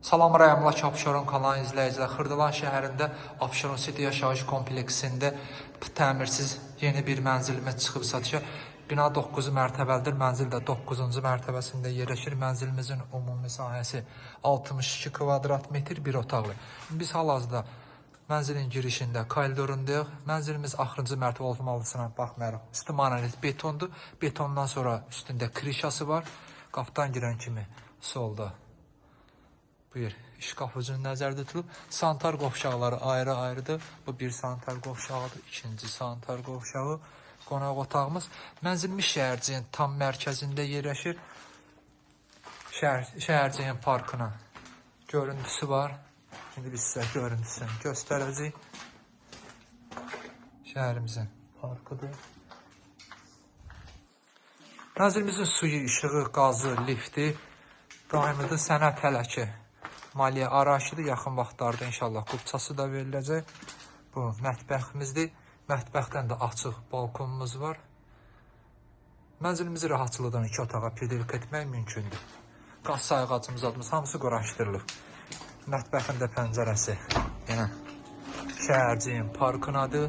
Salam rəyamlak Abşeron kanalının izləyicilər. Xırdalan şəhərində Abşeron City yaşayış kompleksində təmirsiz yeni bir mənzilimiz çıxıb satışa. Bina 9 mərtəbəlidir. Mənzil də 9-cu mərtəbəsində yerləşir. Mənzilimizin ümumi sahəsi 62 kvadrat metr, bir otaqlı. Biz hal-hazırda mənzilin girişində, koridorundayıq. Mənzilimiz axırıncı mərtəbə olmasına baxmayaraq üstümanəli betondur. Betondan sonra üstündə krişası var. Qapıdan girən kimi solda bir şkaf ucunu nəzərdə tutulub. Sanitar qovşaqları ayrı-ayrıdır. Bu bir sanitar qovşağıdır, ikinci sanitar qovşağı. Qonaq otağımız. Mənzilimiz şəhərciyin tam mərkəzində yerləşir. Şəhərciyin parkına görüntüsü var. Şimdi biz sizə görüntüsünü göstərəcəyik. Şəhərimizin parkıdır. Mənzilimizin suyu, işığı, qazı, lifti daimidir. Sənət hələki maliyyə arayışıdır. Yaxın vaxtlarda inşallah qubçası da veriləcək. Bu mətbəximizdir. Mətbəxdən də açıq balkonumuz var. Mənzilimizi rahatçılıqdan 2 otağa pedirlik etmək mümkündür. Qaz sayğacımız adımız hamısı quraşdırılıb. Mətbəxin də pəncərəsi yenə şəhərciyin parkınadır.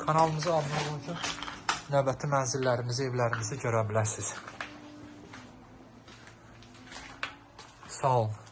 Kanalımıza abunə olun ki, növbəti mənzillərimizi, evlərimizi görə biləsiniz. Sağ olun.